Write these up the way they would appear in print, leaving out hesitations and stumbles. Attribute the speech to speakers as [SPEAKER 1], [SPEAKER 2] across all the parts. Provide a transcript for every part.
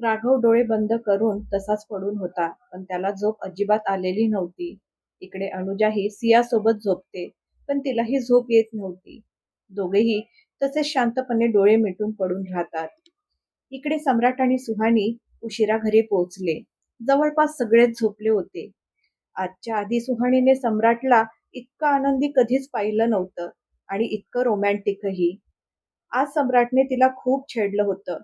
[SPEAKER 1] राघव डोळे बंद करून तसाच पडून होता, पण त्याला झोप अजिबात आलेली नव्हती. इकडे अनुजाही सियासोबत झोपते, पण तिलाही झोप येत नव्हती. दोघेही तसेच शांतपणे डोळे मिटून पडून राहतात. इकडे सम्राट आणि सुहानी उशिरा घरी पोहोचले. जवळपास सगळेच झोपले होते. आजच्या आधी सुहाणीने सम्राटला इतकं आनंदी कधीच पाहिलं नव्हतं आणि इतकं रोमॅन्टिकही. आज सम्राटने तिला खूप छेडलं होतं.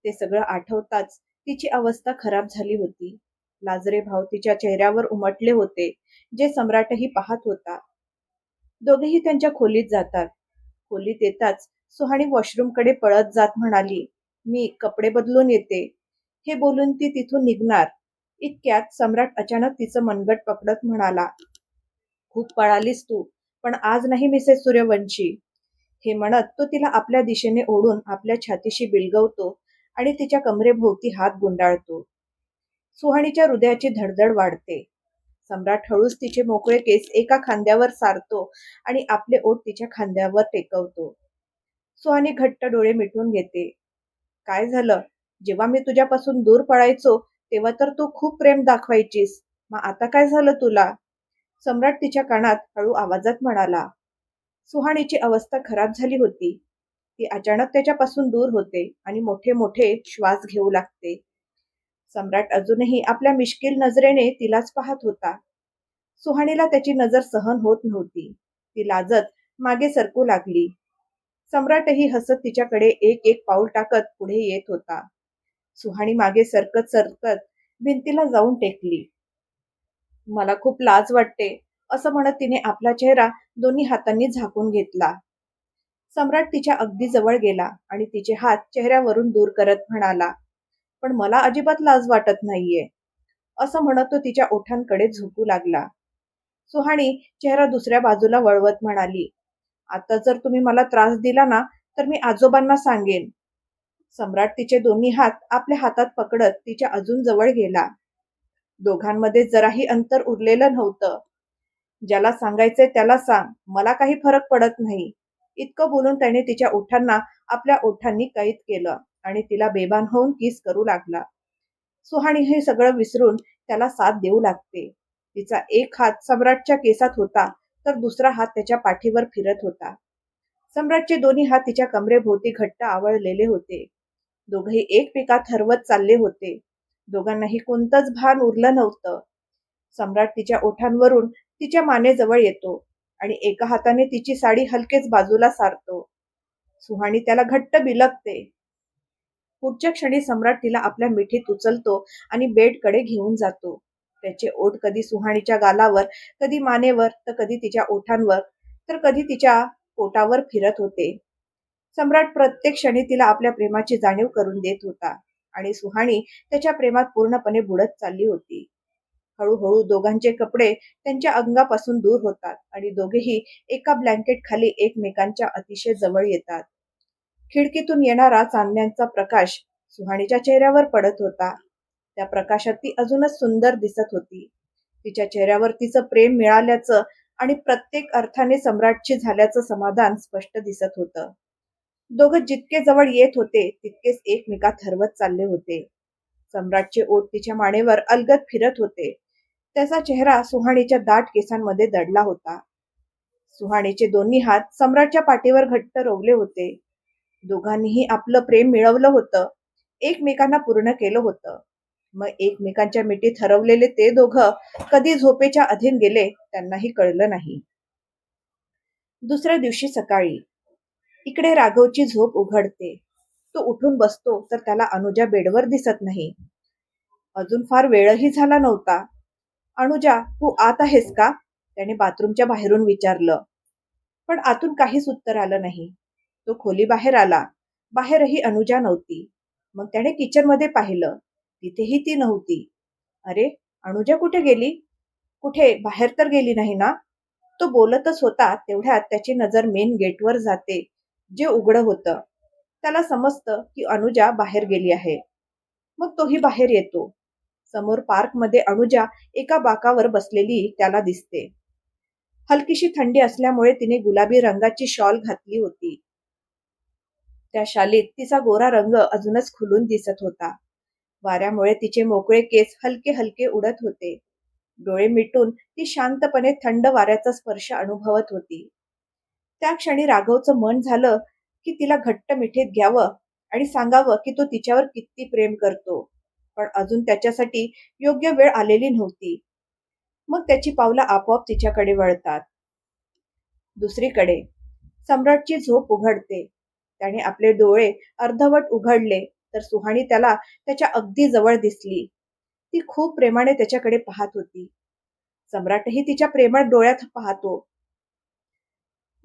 [SPEAKER 1] ते सगळं आठवताच तिची अवस्था खराब झाली होती. लाजरे भाव तिच्या चेहऱ्यावर उमटले होते, जे सम्राटही पाहत होता. दोघेही त्यांच्या खोलीत जातात. खोलीत येताच सुहाणी वॉशरूमकडे पळत जात म्हणाली, "मी कपडे बदलून येते." हे बोलून ती तिथून निघणार. इतक्यात सम्राट अचानक तिचं मनगट पकडत म्हणाला, "खूप पळालीस तू, पण आज नाही मिसेस सूर्यवंशी." हे म्हणत तो तिला आपल्या दिशेने ओढून आपल्या छातीशी बिलगवतो आणि तिच्या कमरेभोवती हात गुंडाळतो. सुहाणीच्या हृदयाची धडधड वाढते. सम्राट हळूच तिचे मोकळे केस एका खांद्यावर सारतो आणि आपले ओठ तिच्या खांद्यावर टेकवतो. सुहानी घट्ट डोळे मिटून घेते. "काय झालं? जेव्हा मी तुझ्यापासून दूर पळायचो तेव्हा तर तू खूप प्रेम दाखवायचीस. मग आता काय झालं तुला?" सम्राट तिच्या कानात हळू आवाजात म्हणाला. सुहाणीची अवस्था खराब झाली होती. ती अचानक त्याच्यापासून दूर होते आणि मोठे मोठे श्वास घेऊ लागते. सम्राट अजूनही आपल्या मिश्किल नजरेने तिलाच पाहत होता. सुहाणीला त्याची नजर सहन होत नव्हती. ती लाजत मागे सरकू लागली. सम्राटही हसत तिच्याकडे एक एक पाऊल टाकत पुढे येत होता. सुहाणी मागे सरकत सरकत भिंतीला जाऊन टेकली. "मला खूप लाज वाटते," असं म्हणत तिने आपला चेहरा दोन्ही हातांनी झाकून घेतला. सम्राट तिच्या अगदी जवळ गेला आणि तिचे हात चेहऱ्यावरून दूर करत म्हणाला, "पण मला अजिबात लाज वाटत नाहीये." असं म्हणत तो तिच्या ओठांकडे झुकू लागला. सुहाणी चेहरा दुसऱ्या बाजूला वळवत म्हणाली, "आता जर तुम्ही मला त्रास दिला ना, तर मी आजोबांना सांगेन." सम्राट तिचे दोन्ही हात आपल्या हातात पकडत तिच्या अजून जवळ गेला. दोघांमध्ये जराही अंतर उरलेलं नव्हतं. "ज्याला सांगायचंय त्याला सांग, मला काही फरक पडत नाही." इतकं बोलून त्याने तिच्या ओठांना आपल्या ओठांनी कैद केलं आणि तिला बेभान होऊन किस करू लागला. सुहाणी हे सगळं विसरून त्याला साथ देऊ लागते. तिचा एक हात सम्राटच्या केसात होता, तर दुसरा हात त्याच्या पाठीवर फिरत होता. सम्राटचे दोन्ही हात तिच्या कमरेभोवती घट्ट आवळलेले होते. दोघेही एकमेकात हरवत चालले होते. दोघांनाही कोणतंच भान उरलं नव्हतं. सम्राट तिच्या ओठांवरून तिच्या मानेजवळ येतो आणि एका हाताने तिची साडी हलकेच बाजूला सारतो. सुहाणी त्याला घट्ट बिलगते. पुढच्या क्षणी सम्राट तिला आपल्या मिठीत उचलतो आणि बेडकडे घेऊन जातो. त्याचे ओठ कधी सुहाणीच्या गालावर, कधी मानेवर, तर कधी तिच्या ओठांवर, तर कधी तिच्या पोटावर फिरत होते. सम्राट प्रत्येक क्षणी तिला आपल्या प्रेमाची जाणीव करून देत होता आणि सुहाणी त्याच्या प्रेमात पूर्णपणे बुडत चालली होती. हळूहळू दोघांचे कपडे त्यांच्या अंगापासून दूर होतात आणि दोघेही एका ब्लँकेट खाली एकमेकांच्या अतिशय जवळ येतात. खिडकीतून येणारा चांदण्यांचा प्रकाश सुहाणीच्या चेहऱ्यावर पडत होता. त्या प्रकाशात ती अजूनच सुंदर दिसत होती. तिच्या चेहऱ्यावर तिचं प्रेम मिळाल्याचं आणि प्रत्येक अर्थाने सम्राटची झाल्याचं समाधान स्पष्ट दिसत होतं. दोघं जितके जवळ येत होते तितकेच एकमेकात हरवत चालले होते. सम्राटचे ओठ तिच्या मानेवर अलगद फिरत होते. त्याचा चेहरा सुहाणीच्या दाट केसांमध्ये दडला होता. सुहाणीचे दोन्ही हात सम्राटच्या पाठीवर घट्ट रोवले होते. दोघांनीही आपलं प्रेम मिळवलं होतं, एकमेकांना पूर्ण केलं होतं. मग एकमेकांच्या मिठीत हरवलेले ते दोघं कधी झोपेच्या अधीन गेले त्यांनाही कळलं नाही. दुसऱ्या दिवशी सकाळी इकडे राघवची झोप उघडते. तो उठून बसतो तर त्याला अनुजा बेडवर दिसत नाही. अजून फार वेळही झाला नव्हता. "अनुजा, तू आत आहेस का?" त्याने बाथरूमच्या बाहेरून विचारलं. पण आतून काहीच उत्तर आलं नाही. तो खोलीबाहेर आला. बाहेरही अनुजा नव्हती. मग त्याने किचनमध्ये पाहिलं. तिथेही ती नव्हती. "अरे, अनुजा कुठे गेली? कुठे बाहेर तर गेली नाही ना?" तो बोलतच होता तेवढ्यात त्याची नजर मेन गेटवर जाते, जे उघडं होतं. त्याला समजतं की अनुजा बाहेर गेली आहे. मग तोही बाहेर येतो. समोर पार्कमध्ये अनुजा एका बाकावर बसलेली त्याला दिसते. हलकीशी थंडी असल्यामुळे तिने गुलाबी रंगाची शॉल घातली होती. त्या शालीत तिचा गोरा रंग अजूनच खुलून दिसत होता. वाऱ्यामुळे तिचे मोकळे केस हलके हलके उडत होते. डोळे मिटून ती शांतपणे थंड वाऱ्याचा स्पर्श अनुभवत होती. त्या क्षणी राघवचं मन झालं की तिला घट्ट मिठीत घ्यावं आणि सांगावं की तो तिच्यावर किती प्रेम करतो. पण अजून त्याच्यासाठी योग्य वेळ आलेली नव्हती. मग त्याची पावलं आपोआप तिच्याकडे वळतात. दुसरीकडे सम्राटची झोप उघडते. त्याने आपले डोळे अर्धवट उघडले तर सुहाणी त्याला त्याच्या अगदी जवळ दिसली. ती खूप प्रेमाने त्याच्याकडे पाहत होती. सम्राटही तिच्या प्रेमळ डोळ्यात पाहतो.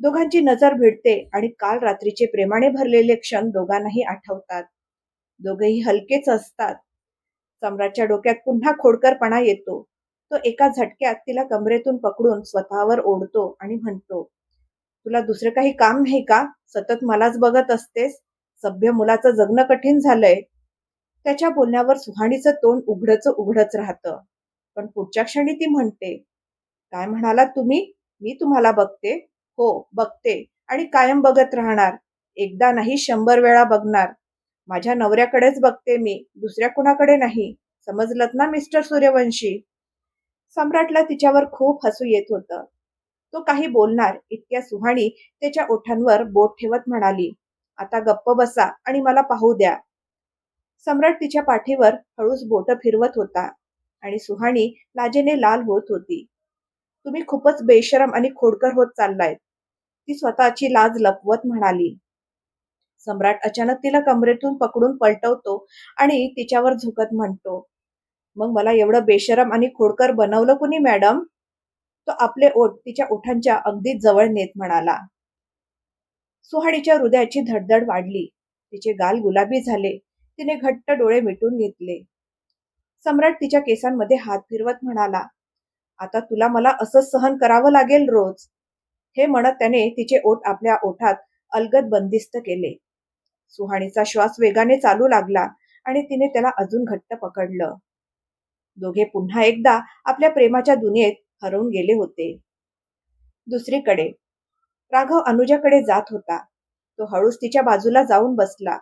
[SPEAKER 1] दोघांची नजर भिडते आणि काल रात्रीचे प्रेमाने भरलेले क्षण दोघांनाही आठवतात. दोघेही हलकेच असतात. सम्राटच्या डोक्यात पुन्हा खोडकरपणा येतो. तो एका झटक्यात तिला कमरेतून पकडून स्वतःवर ओढतो आणि म्हणतो, तुला दुसरे काही काम नाही का? सतत मलाच बघत असतेस. सभ्य मुलाचं जगणं कठीण झालंय. त्याच्या बोलण्यावर सुहाणीचं तोंड उघडच उघडच राहतं. पण पुढच्या क्षणी ती म्हणते, काय म्हणालात तुम्ही? मी तुम्हाला बघते? हो, बघते आणि कायम बघत राहणार. एकदा नाही 100 वेळा बघणार. माझ्या नवऱ्याकडेच बघते मी, दुसऱ्या कुणाकडे नाही. समजलत ना मिस्टर सूर्यवंशी? सम्राटला तिच्यावर खूप हसू येत होतं. तो काही बोलणार इतक्या सुहाणी त्याच्या ओठांवर बोट ठेवत म्हणाली, आता गप्प बसा आणि मला पाहू द्या. सम्राट तिच्या पाठीवर हळूच बोटं फिरवत होता आणि सुहाणी लाजेने लाल होत होती. तुम्ही खूपच बेशरम आणि खोडकर होत चाललायत, ती स्वतःची लाज लपवत म्हणाली. सम्राट अचानक तिला कमरेतून पकडून पलटवतो आणि तिच्यावर झुकत म्हणतो, मग मला एवढं बेशरम आणि खोडकर बनवलं कुणी मॅडम? तो आपले ओठ तिच्या ओठांच्या अगदी जवळ नेत म्हणाला. सुहाणीच्या हृदयाची धडधड वाढली. तिचे गाल गुलाबी झाले. तिने घट्ट डोळे मिटून घेतले. सम्राट तिच्या केसांमध्ये हात फिरवत म्हणाला, आता तुला मला असं सहन करावं लागेल रोज. हे म्हणत त्याने तिचे ओठ आपल्या ओठात अलगद बंदिस्त केले. सुहाणीचा श्वास वेगाने चालू लागला आणि तिने त्याला अजून घट्ट पकडलं. दोघे पुन्हा एकदा आपल्या प्रेमाच्या दुनियेत हरवून गेले होते. दुसरीकडे राघव अनुजाकडे जात होता. तो हळूच तिच्या बाजूला जाऊन बसला.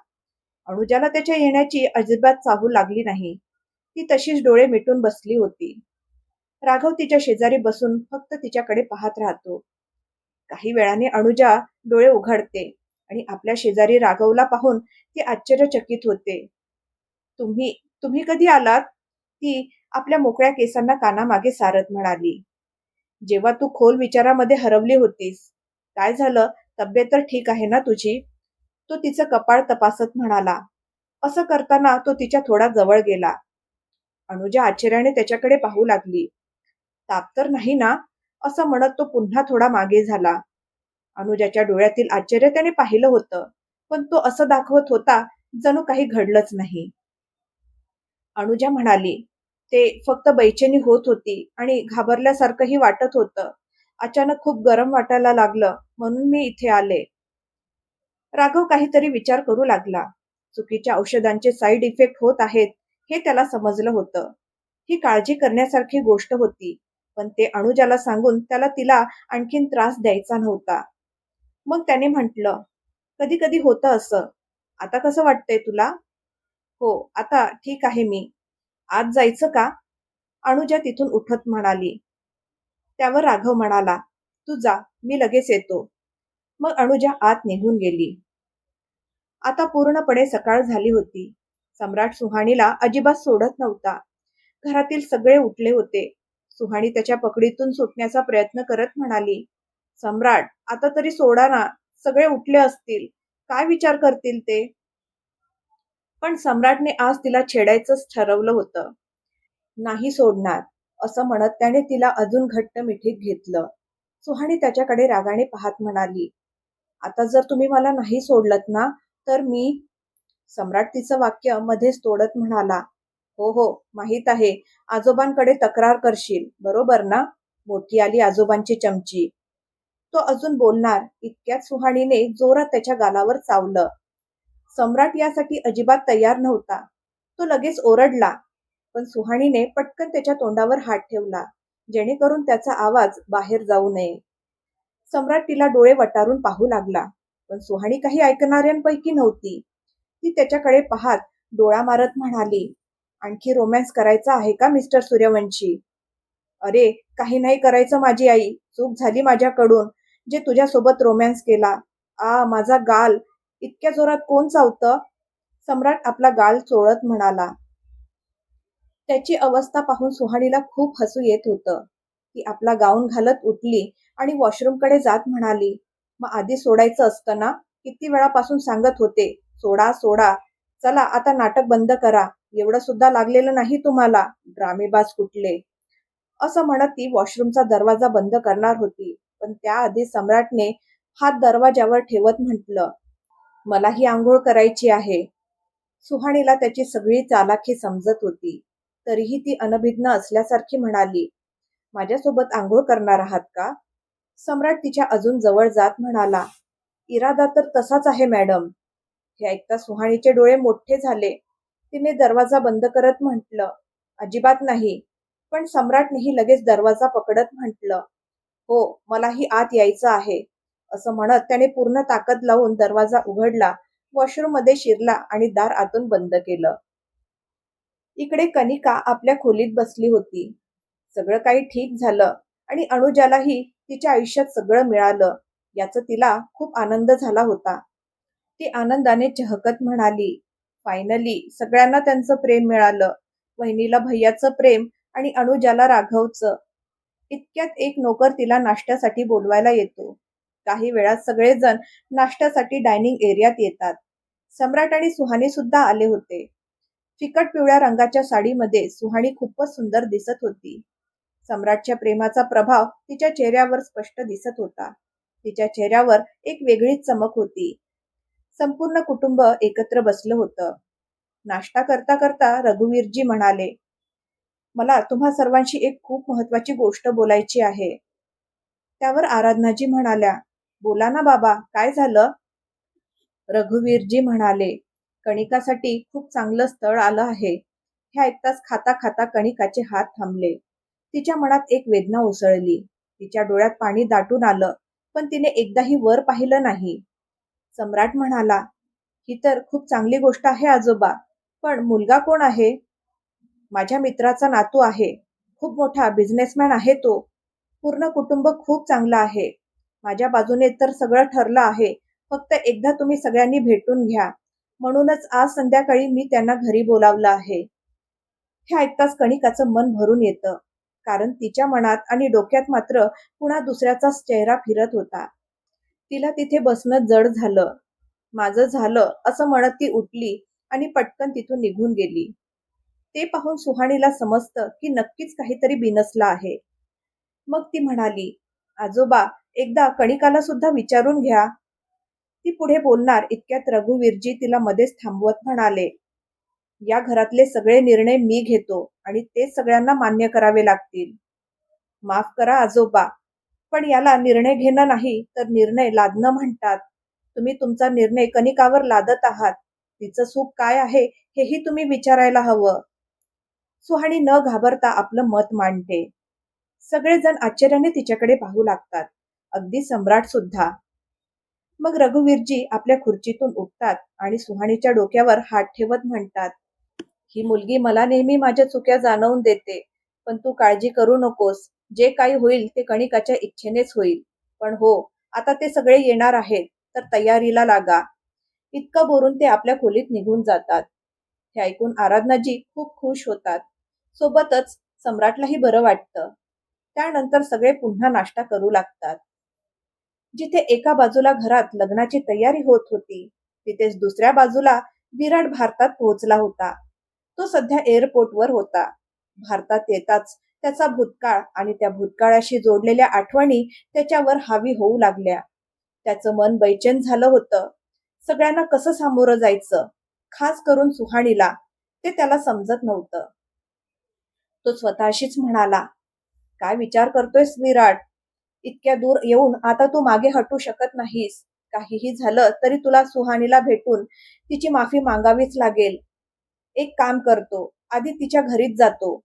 [SPEAKER 1] अनुजाला त्याच्या येण्याची अजिबात चाहूल लागली नाही. ती तशीच डोळे मिटून बसली होती. राघव तिच्या शेजारी बसून फक्त तिच्याकडे पाहत राहतो. काही वेळाने अनुजा डोळे उघडते आणि आपल्या शेजारी राघवला पाहून ती आश्चर्यचकित होते. तुम्ही तुम्ही कधी आलात? ती आपल्या मोकळ्या केसांना कानामागे सारत म्हणाली. जेव्हा तू खोल विचारामध्ये हरवली होतीस. काय झालं? तब्येत तर ठीक आहे ना तुझी? तो तिचं कपाळ तपासत म्हणाला. असं करताना तो तिच्या थोडा जवळ गेला. अनुजा आश्चर्याने त्याच्याकडे पाहू लागली. ताप तर नाही ना? असं म्हणत तो पुन्हा थोडा मागे झाला. अनुजाच्या डोळ्यातील आश्चर्य त्याने पाहिलं होतं, पण तो असं दाखवत होता जणू काही घडलंच नाही. अनुजा म्हणाली, ते फक्त बेचैनी होत होती आणि घाबरल्यासारखंही वाटत होतं. अचानक खूप गरम वाटायला लागलं म्हणून मी इथे आले. राघव काहीतरी विचार करू लागला. चुकीच्या औषधांचे साईड इफेक्ट होत आहेत हे त्याला समजलं होतं. ही काळजी करण्यासारखी गोष्ट होती, पण ते अनुजाला सांगून त्याला तिला आणखीन त्रास द्यायचा नव्हता. मग त्याने म्हटलं, कधी कधी होतं असं. आता कसं वाटतंय तुला? हो, आता ठीक आहे मी. आत जायचं का? अनुजा तिथून उठत म्हणाली. त्यावर राघव म्हणाला, तू जा, मी लगेच येतो. मग अनुजा आत निघून गेली. आता पूर्णपणे सकाळ झाली होती. सम्राट सुहाणीला अजिबात सोडत नव्हता. घरातील सगळे उठले होते. सुहाणी त्याच्या पकडीतून सुटण्याचा प्रयत्न करत म्हणाली, सम्राट, आता तरी सोडा ना. सगळे उठले असतील. काय विचार करतील ते? पण सम्राटने आज तिला छेडायचंच ठरवलं होतं. नाही सोडणार, असं म्हणत त्याने तिला अजून घट्ट मिठीत घेतलं. सुहाणी त्याच्याकडे रागाने पाहत म्हणाली, आता जर तुम्ही मला नाही सोडलत ना, तर मी. सम्राट तिचं वाक्य मध्येच तोडत म्हणाला, हो हो, माहीत आहे. आजोबांकडे तक्रार करशील, बरोबर ना? मोठी आली आजोबांची चमची. तो अजून बोलणार इतक्यात सुहाणीने जोरात त्याच्या गालावर चावलं. सम्राट यासाठी अजिबात तयार नव्हता. तो लगेच ओरडला, पण सुहाणीने पटकन त्याच्या तोंडावर हात ठेवला, जेणेकरून त्याचा आवाज बाहेर जाऊ नये. सम्राट तिला डोळे वटारून पाहू लागला, पण सुहाणी काही ऐकणाऱ्यांपैकी नव्हती. ती त्याच्याकडे पाहत डोळा मारत म्हणाली, आणखी रोमॅन्स करायचा आहे का मिस्टर सूर्यवंशी? अरे, काही नाही करायचं माझी आई. चूक झाली माझ्याकडून, जे तुझ्यासोबत रोमॅन्स केला. माझा गाल. इतक्या जोरात कोण चावतं? सम्राट आपला गाल चोळत म्हणाला. त्याची अवस्था पाहून सुहाणीला खूप हसू येत होतं. ती आपला गाऊन घालत उठली आणि वॉशरूमकडे जात म्हणाली, मग आधी सोडायचं असतं ना? किती वेळापासून सांगत होते, सोडा सोडा. चला आता नाटक बंद करा. एवढं सुद्धा लागलेलं नाही तुम्हाला, ड्रामेबाज कुठले. असं म्हणत ती वॉशरूमचा दरवाजा बंद करणार होती, पण त्याआधी सम्राटने हात दरवाजावर ठेवत म्हटलं, मला ही आंघोळ करायची आहे. सुहाणीला त्याची सगळी चालाखी समजत होती. तरीही ती अनभिज्ञ असल्यासारखी म्हणाली, माझ्यासोबत आंघोळ करणार आहात का? सम्राट तिच्या अजून जवळ जात म्हणाला, इरादा तर तसाच आहे मॅडम. हे ऐकता सुहाणीचे डोळे मोठे झाले. तिने दरवाजा बंद करत म्हटलं, अजिबात नाही. पण सम्राटनेही लगेच दरवाजा पकडत म्हटलं, हो, मलाही आत यायचं आहे. असं म्हणत त्याने पूर्ण ताकद लावून दरवाजा उघडला, वॉशरूम मध्ये शिरला आणि दार आतून बंद केलं. इकडे कनिका आपल्या खोलीत बसली होती. सगळं काही ठीक झालं आणि अनुजालाही तिच्या आयुष्यात सगळं मिळालं याचा तिला खूप आनंद झाला होता. ती आनंदाने चहकत म्हणाली, फायनली सगळ्यांना त्यांचं प्रेम मिळालं. वहिनीला भैयाचं प्रेम आणि अनुजाला राघवचं. इतक्यात एक नोकर तिला नाश्त्यासाठी बोलवायला येतो. काही वेळात सगळेजण नाश्त्यासाठी डायनिंग एरियात येतात. सम्राट आणि सुहानी सुद्धा आले होते. फिकट पिवळ्या रंगाच्या साडीमध्ये सुहाणी खूपच सुंदर दिसत होती. सम्राटच्या प्रेमाचा प्रभाव तिच्या चेहऱ्यावर स्पष्ट दिसत होता. तिच्या चेहऱ्यावर एक वेगळीच चमक होती. संपूर्ण कुटुंब एकत्र बसलं होतं. नाश्ता करता करता रघुवीरजी म्हणाले, मला तुम्हा सर्वांशी एक खूप महत्वाची गोष्ट बोलायची आहे. त्यावर आराधनाजी म्हणाल्या, बोला ना बाबा, काय झालं? रघुवीरजी म्हणाले, कणिकासाठी खूप चांगलं स्थळ आलं आहे. हे ऐकताच खाता खाता कणिकाचे हात थांबले. तिच्या मनात एक वेदना उसळली. तिच्या डोळ्यात पाणी दाटून आलं, पण तिने एकदाही वर पाहिलं नाही. सम्राट म्हणाला, ही तर खूप चांगली गोष्ट आहे आजोबा, पण मुलगा कोण आहे? माझ्या मित्राचा नातू आहे. खूप मोठा बिझनेसमॅन आहे तो. पूर्ण कुटुंब खूप चांगलं आहे. माझ्या बाजूने तर सगळं ठरलं आहे. फक्त एकदा तुम्ही सगळ्यांनी भेटून घ्या. म्हणूनच आज संध्याकाळी मी त्यांना घरी बोलावलं आहे. हे ऐकताच कणिकाचं मन भरून येतं. कारण तिच्या मनात आणि डोक्यात मात्र पुन्हा दुसऱ्याचाच चेहरा फिरत होता. तिला तिथे बसणं जड झालं. माझं झालं असं म्हणत ती उठली आणि पटकन तिथून निघून गेली. ते पाहून सुहाणीला समजतं की नक्कीच काहीतरी बिनसलं आहे. मग ती म्हणाली, आजोबा, एकदा कणिकाला सुद्धा विचारून घ्या. ती पुढे बोलणार इतक्यात रघुवीरजी तिला मध्येच थांबवत म्हणाले, या घरातले सगळे निर्णय मी घेतो आणि ते सगळ्यांना मान्य करावे लागतील. माफ करा आजोबा, पण याला निर्णय घेणं नाही तर निर्णय लादणं म्हणतात. तुम्ही तुमचा निर्णय कणिकावर लादत आहात. तिचं सुख काय आहे हेही तुम्ही विचारायला हवं. सुहाणी न घाबरता आपलं मत मांडते. सगळेजण आश्चर्याने तिच्याकडे पाहू लागतात, अगदी सम्राट सुद्धा. मग रघुवीरजी आपल्या खुर्चीतून उठतात आणि सुहाणीच्या डोक्यावर हात ठेवत म्हणतात, ही मुलगी मला नेहमी माझ्या चुक्या जाणवून देते. पण तू काळजी करू नकोस. जे काही होईल ते कणिकाच्या इच्छेनेच होईल. पण हो, आता ते सगळे येणार आहेत, तर तयारीला लागा. इतकं बोलून ते आपल्या खोलीत निघून जातात. हे ऐकून आराधनाजी खूप खुश होतात. सोबतच सम्राटलाही बरं वाटतं. त्यानंतर सगळे पुन्हा नाश्ता करू लागतात. जिथे एका बाजूला घरात लग्नाची तयारी होत होती, तिथेच दुसऱ्या बाजूला विराट भारतात पोहोचला होता. तो सध्या एअरपोर्टवर होता. भारतात येताच त्याचा भूतकाळ आणि त्या भूतकाळाशी जोडलेल्या आठवणी त्याच्यावर हावी होऊ लागल्या. त्याचं मन बैचेन झालं होतं. सगळ्यांना कसं सामोरं जायचं, खास करून सुहाणीला, ते त्याला समजत नव्हतं. तो स्वतःशीच म्हणाला, काय विचार करतोयस विराट? इतक्या दूर येऊन आता तू मागे हटू शकत नाहीस. काहीही झालं तरी तुला सुहाणीला भेटून तिची माफी मागावीच लागेल. एक काम करतो, आधी तिच्या घरीच जातो.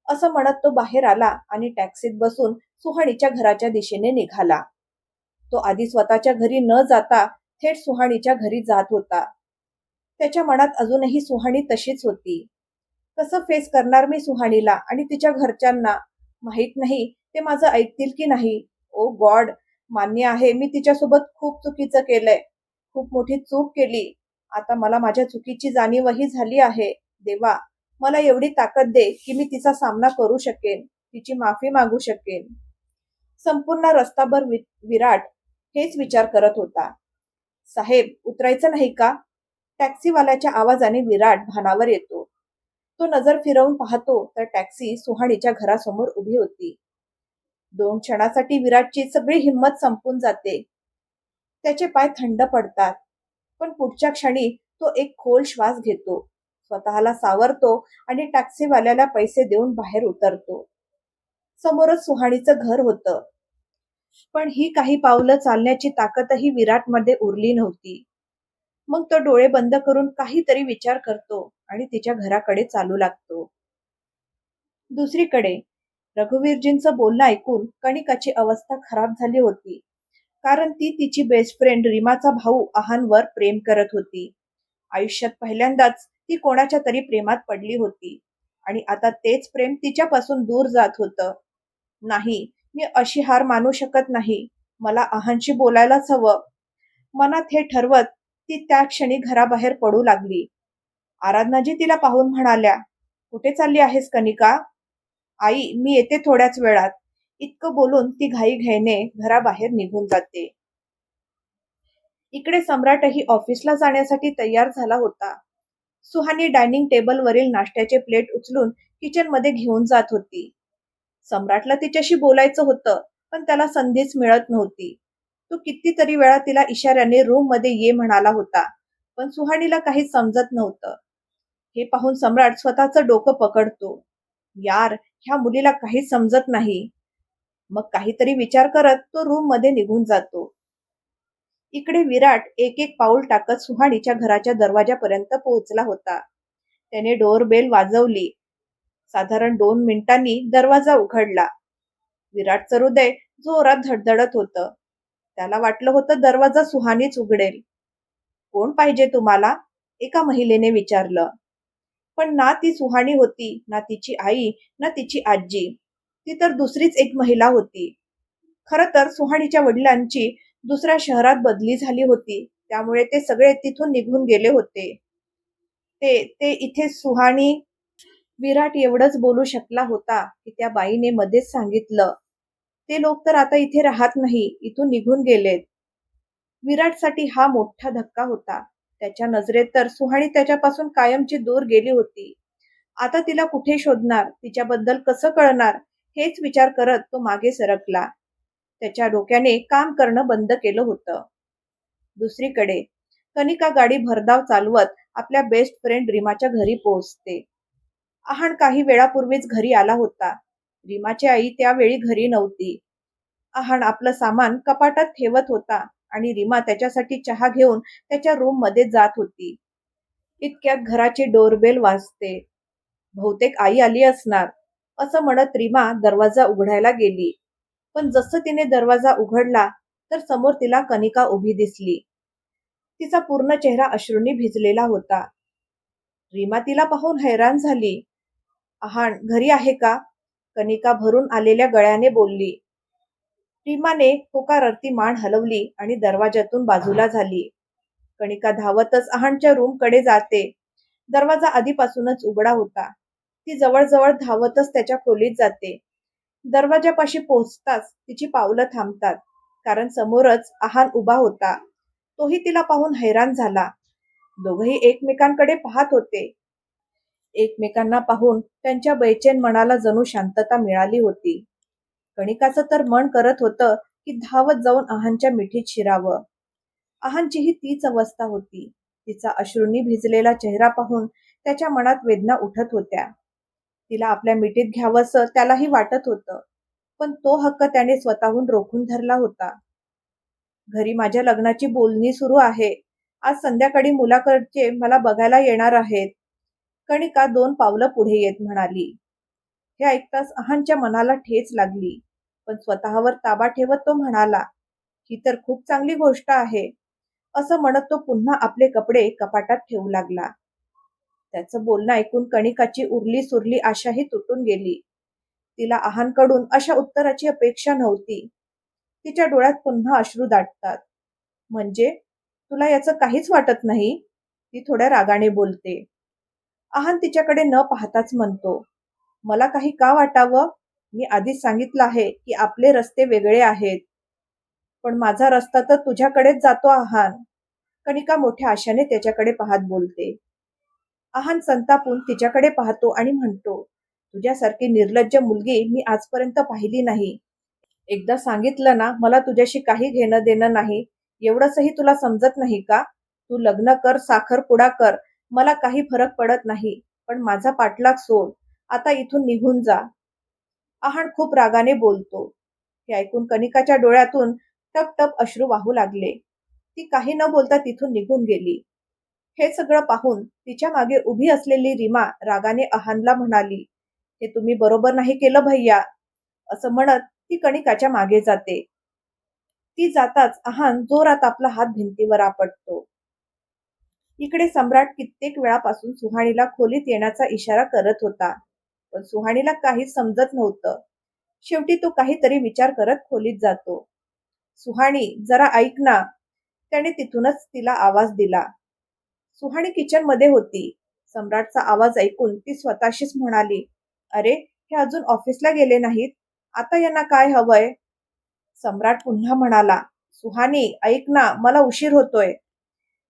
[SPEAKER 1] असं म्हणत तो बाहेर आला आणि टॅक्सीत बसून सुहाणीच्या घराच्या दिशेने निघाला. तो आधी स्वतःच्या घरी न जाता थेट सुहाणीच्या घरी जात होता. त्याच्या मनात अजूनही सुहाणी तशीच होती. कसं फेस करणार मी सुहाणीला आणि तिच्या घरच्यांना? माहित नाही ते माझं ऐकतील की नाही. ओ गॉड. मान्य आहे मी तिच्यासोबत खूप चुकीचं केलंय. खूप मोठी चूक केली. आता मला माझ्या चुकीची जाणीवही झाली आहे. देवा, मला एवढी ताकद दे की मी तिचा सामना करू शकेन, तिची माफी मागू शकेन. संपूर्ण रस्ताभर विराट हेच विचार करत होता. साहेब, उतरायचं नाही का? टॅक्सीवाल्याच्या आवाजाने विराट भानावर येतो. तो नजर फिरवून पाहतो तर टॅक्सी सुहाणीच्या घरासमोर उभी होती. 2 क्षणासाठी विराटची सगळी हिंमत संपून जाते. त्याचे पाय थंड पडतात. पण पुढच्या क्षणी तो एक खोल श्वास घेतो, स्वतःला सावरतो आणि टॅक्सीवाल्याला पैसे देऊन बाहेर उतरतो. समोरच सुहाणीचं घर होतं. पण ही काही पावलं चालण्याची ताकदही विराटमध्ये उरली नव्हती. मग तो डोळे बंद करून काहीतरी विचार करतो आणि तिच्या घराकडे चालू लागतो. दुसरीकडे रघुवीरजींचं बोलणं ऐकून कणिकाची अवस्था खराब झाली होती. कारण ती तिची बेस्ट फ्रेंड रीमाचा भाऊ आहानवर प्रेम करत होती. आयुष्यात पहिल्यांदाच ती कोणाच्या तरी प्रेमात पडली होती आणि आता तेच प्रेम तिच्यापासून दूर जात होतं. नाही, मी अशी हार मानू शकत नाही. मला आहानशी बोलायलाच हवं. मनात हे ठरवत ती त्या क्षणी घराबाहेर पडू लागली. आराधनाजी तिला पाहून म्हणाल्या, कुठे चालली आहेस कनिका? आई, मी येते थोड्याच वेळात. इतकं बोलून ती घाईघाईने घराबाहेर निघून जाते. इकडे सम्राटही ऑफिसला जाण्यासाठी तयार झाला होता. सुहानी डायनिंग टेबलवरील नाश्त्याचे प्लेट उचलून किचनमध्ये घेऊन जात होती. सम्राटला तिच्याशी बोलायचं होतं, पण त्याला संधीच मिळत नव्हती. तो कितीतरी वेळा तिला इशाऱ्याने रूम मध्ये ये म्हणाला होता, पण सुहानीला काही समजत नव्हतं. हे पाहून सम्राट स्वतःचं डोकं पकडतो. यार, ह्या मुलीला काहीच समजत नाही. मग काहीतरी विचार करत तो रूम मध्ये निघून जातो. इकडे विराट एक एक पाऊल टाकत सुहाणीच्या घराच्या दरवाजापर्यंत पोहोचला होता. त्याने डोअरबेल वाजवली. साधारण 2 मिनिटांनी दरवाजा उघडला. विराटचं हृदय जोरात धडधडत होतं. त्याला वाटलं होतं दरवाजा सुहानीच उघडेल. कोण पाहिजे तुम्हाला? एका महिलेने विचारलं. पण ना ती सुहाणी होती, ना तिची आई, ना तिची आजी. ती तर दुसरीच एक महिला होती. खरं तर सुहाणीच्या वडिलांची दुसऱ्या शहरात बदली झाली होती, त्यामुळे ते सगळे तिथून निघून गेले होते. ते ते इथे सुहाणी. विराट एवढंच बोलू शकला होता की त्या बाईने मध्येच सांगितलं, ते लोक तर आता इथे राहत नाही, इथून निघून गेलेत. विराटसाठी हा मोठा धक्का होता. त्याच्या नजरेत तर सुहाणी त्याच्यापासून कायमची दूर गेली होती. आता तिला कुठे शोधणार, तिच्याबद्दल कसं कळणार, हेच विचार करत तो मागे सरकला. त्याच्या डोक्याने काम करणं बंद केलं होतं. दुसरीकडे कनिका गाडी भरधाव चालवत आपल्या बेस्ट फ्रेंड रीमाच्या घरी पोहोचते. आहान काही वेळापूर्वीच घरी आला होता. रीमाची आई त्यावेळी घरी नव्हती. आहान आपलं सामान कपाटात ठेवत होता आणि रीमा त्याच्यासाठी चहा घेऊन त्याच्या रूम मध्ये जात होती. इतक्यात घराची डोरबेल वाजते. बहुतेक आई आली असणार, असं म्हणत रीमा दरवाजा उघडायला गेली. पण जसं तिने दरवाजा उघडला तर समोर तिला कनिका उभी दिसली. तिचा पूर्ण चेहरा अश्रूंनी भिजलेला होता. रीमा तिला पाहून हैराण झाली. आहान घरी आहे का? कनिका भरून आलेल्या गळ्याने बोलली. रीमाने होकारार्थी मान हलवली आणि दरवाजातून बाजूला झाली. कनिका धावतच आहानच्या रूमकडे जाते. दरवाजा आधीपासूनच उघडा होता. ती जवळजवळ धावतच त्याच्या खोलीत जाते. दरवाजापाशी पोहोचताच तिची पावलं थांबतात, कारण समोरच आहान उभा होता. तोही तिला पाहून हैराण झाला. दोघही एकमेकांकडे पाहत होते. एकमेकांना पाहून त्यांच्या बेचैन मनाला जणू शांतता मिळाली होती. कणिकाचं तर मन करत होतं की धावत जाऊन आहानच्या मिठीत शिरावं. आहानचीही तीच अवस्था होती. तिचा अश्रूंनी भिजलेला चेहरा पाहून त्याच्या मनात वेदना उठत होत्या. तिला आपल्या मिठीत घ्यावंसं त्यालाही वाटत होतं, पण तो हक्क त्याने स्वतःहून रोखून धरला होता. घरी माझ्या लग्नाची बोलणी सुरू आहे. आज संध्याकाळी मुलाकडचे मला बघायला येणार आहेत. कणिका 2 पावलं पुढे येत म्हणाली. हे ऐकताच आहानच्या मनाला ठेच लागली, पण स्वतःवर ताबा ठेवत तो म्हणाला, ही तर खूप चांगली गोष्ट आहे. असं म्हणत तो पुन्हा आपले कपडे कपाटात ठेवू लागला. त्याचं बोलणं ऐकून कणिकाची उरली सुरली आशाही तुटून गेली. तिला अहानकडून अशा उत्तराची अपेक्षा नव्हती. तिच्या डोळ्यात पुन्हा अश्रू दाटतात. म्हणजे तुला याचं काहीच वाटत नाही? ती थोड्या रागाने बोलते. अहान तिच्याकडे न पाहताच म्हणतो, मला काही का वाटावं? मी आधीच सांगितलं आहे की आपले रस्ते वेगळे आहेत. पण माझा रस्ता तर तुझ्याकडेच जातो अहान. कणिका मोठ्या आशेने त्याच्याकडे पाहत बोलते. अहान संतापून तिच्याकडे पाहतो आणि म्हणतो, तुझ्यासारखी निर्लज्ज मुलगी मी आजपर्यंत पाहिली नाही. एकदा सांगितलं ना, मला तुझ्याशी काही घेणं देणं नाही, एवढंसही तुला समजत नाही का? तू लग्न कर, साखरपुडा कर, मला काही फरक पडत नाही. पण माझा पाठलाग सोड. आता इथून निघून जा. अहान खूप रागाने बोलतो. हे ऐकून कणिकाच्या डोळ्यातून टप टप अश्रू वाहू लागले. ती काही न बोलता तिथून निघून गेली. हे सगळं पाहून तिच्या मागे उभी असलेली रीमा रागाने अहानला म्हणाली, हे तुम्ही बरोबर नाही केलं भैया. असं म्हणत ती कणिकाच्या मागे जाते. ती जाताच अहान जोरात आपला हात भिंतीवर आपटतो. इकडे सम्राट कित्येक वेळापासून सुहाणीला खोलीत येण्याचा इशारा करत होता, पण सुहाणीला काहीच समजत नव्हतं. शेवटी तो काहीतरी विचार करत खोलीत जातो. सुहाणी, जरा ऐक ना. त्याने तिथूनच तिला आवाज दिला. सुहाणी किचन मध्ये होती. सम्राटचा आवाज ऐकून ती स्वतःशीच म्हणाली, अरे, हे अजून ऑफिसला गेले नाहीत. आता यांना काय हवंय? सम्राट पुन्हा म्हणाला, सुहाणी ऐक ना, मला उशीर होतोय.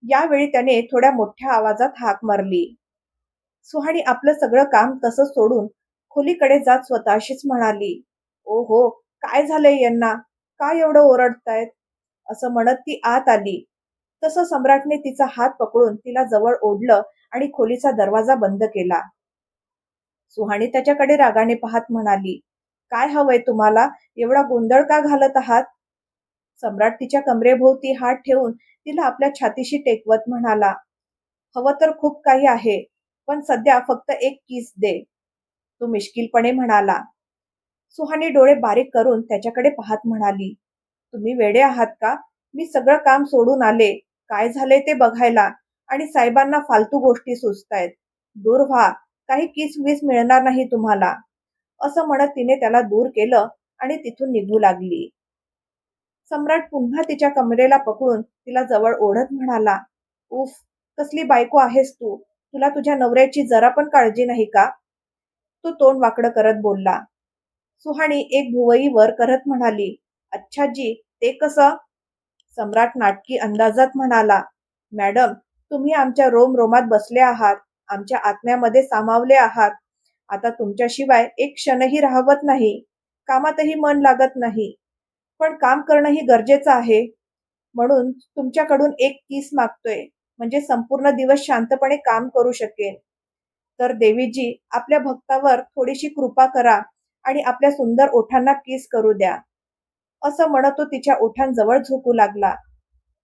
[SPEAKER 1] यावेळी त्याने थोड्या मोठ्या आवाजात हाक मारली. सुहाणी आपलं सगळं काम तसं सोडून खोलीकडे जात स्वतःशीच म्हणाली, ओ हो, काय झालंय यांना? काय एवढं ओरडतायत? असं म्हणत ती आत आली. तसं सम्राटने तिचा हात पकडून तिला जवळ ओढलं आणि खोलीचा दरवाजा बंद केला. सुहाणी त्याच्याकडे रागाने पाहत म्हणाली, काय हवंय तुम्हाला? एवढा गोंधळ का घालत आहात? सम्राट तिच्या कमरेभोवती हात ठेवून तिला आपल्या छातीशी टेकवत म्हणाला, हवं तर खूप काही आहे, पण सध्या फक्त एक किस दे. तो मिश्किलपणे म्हणाला. सुहाणी डोळे बारीक करून त्याच्याकडे पाहत म्हणाली, तुम्ही वेडे आहात का? मी सगळं काम सोडून आले, काय झाले ते बघायला, आणि साहेबांना फालतू गोष्टी सुचतायत. दूर व्हा, काही किस विस मिळणार नाही तुम्हाला. असं म्हणत तिने त्याला दूर केलं आणि तिथून निघू लागली. सम्राट पुन्हा तिच्या कमरेला पकडून तिला जवळ ओढत म्हणाला, उफ, कसली बायको आहेस तू? तुला तुझ्या नवऱ्याची जरा पण काळजी नाही का? तो तोंड वाकडं करत बोलला. सुहाणी एक भुवई वर करत म्हणाली, अच्छा जी, ते कसं? सम्राट नाटकी अंदाजात म्हणाला, मॅडम, तुम्ही आमच्या रोम रोमात बसले आहात, आमच्या आत्म्यामध्ये सामावले आहात. आता तुमच्याशिवाय एक क्षणही राहवत नाही, कामातही मन लागत नाही. पण काम करणंही गरजेचं आहे. म्हणून तुमच्याकडून एक किस मागतोय, म्हणजे संपूर्ण दिवस शांतपणे काम करू शकेन. तर देवीजी, आपल्या भक्तावर थोडीशी कृपा करा आणि आपल्या सुंदर ओठांना किस करू द्या. असं म्हणत तो तिच्या ओठांजवळ झोपू लागला.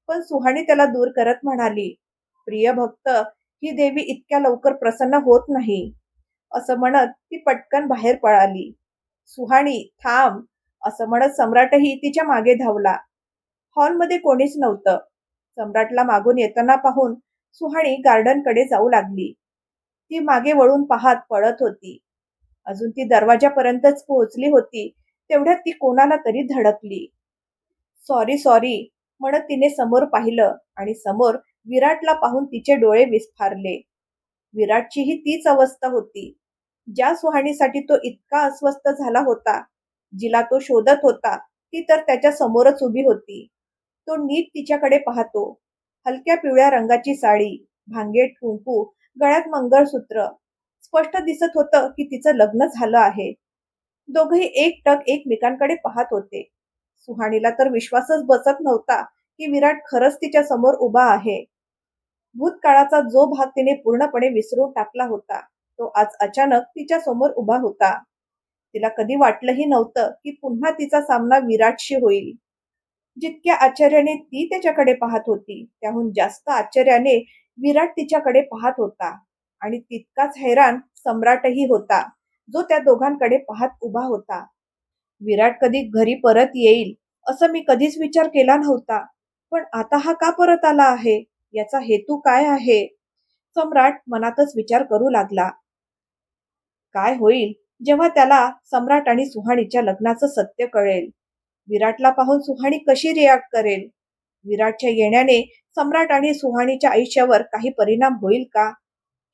[SPEAKER 1] पण सुहाणी त्याला दूर करत म्हणाली, प्रिय भक्त, ही देवी इतक्या लवकर प्रसन्न होत नाही. असं म्हणत ती पटकन बाहेर पळाली. सुहाणी, थांब. असं म्हणत सम्राटही तिच्या मागे धावला. हॉलमध्ये कोणीच नव्हतं. सम्राटला मागून येताना पाहून सुहाणी गार्डनकडे जाऊ लागली. ती मागे वळून पाहत पळत होती. अजून ती दरवाजापर्यंतच पोहोचली होती, तेवढ्यात ती कोणाला तरी धडकली. सॉरी सॉरी म्हणत तिने समोर पाहिलं आणि समोर विराटला पाहून तिचे डोळे विस्फारले. विराटचीही तीच अवस्था होती. ज्या सुहाणीसाठी तो इतका अस्वस्थ झाला होता, जिला तो शोधत होता, ती तर त्याच्या समोरच उभी होती. तो नीट तिच्याकडे पाहतो. हलक्या पिवळ्या रंगाची साडी, भांगेट कुंकू, गळ्यात मंगळसूत्र. स्पष्ट दिसत होतं की तिचं लग्न झालं आहे. दोघंही एकटक एकमेकांकडे पाहत होते. सुहाणीला तर विश्वासच बसत नव्हता की विराट खरंच तिच्या समोर उभा आहे. भूतकाळाचा जो भाग तिने पूर्णपणे विसरून टाकला होता, तो आज अचानक तिच्या समोर उभा होता. तिला कधी वाटलंही नव्हतं की पुन्हा तिचा सामना विराटशी होईल. जितक्या आश्चर्याने ती त्याच्याकडे पाहत होती, त्याहून जास्त आश्चर्याने विराट तिच्याकडे पाहत होता. आणि तितकाच हैराण सम्राटही होता, जो त्या दोघांकडे पाहत उभा होता. विराट कधी घरी परत येईल असं मी कधीच विचार केला नव्हता. पण आता हा का परत आला आहे? याचा हेतू काय आहे? सम्राट मनातच विचार करू लागला. काय होईल जेव्हा त्याला सम्राट आणि सुहाणीच्या लग्नाचं सत्य कळेल? विराटला पाहून सुहाणी कशी रिॲक्ट करेल? विराटच्या येण्याने सम्राट आणि सुहाणीच्या आयुष्यावर काही परिणाम होईल का?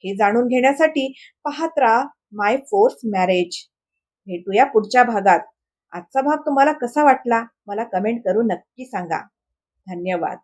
[SPEAKER 1] हे जाणून घेण्यासाठी पाहत राहा माय फोर्स मॅरेज. भेटूया पुढच्या भागात. आजचा भाग तुम्हाला कसा वाटला मला कमेंट करून नक्की सांगा. धन्यवाद.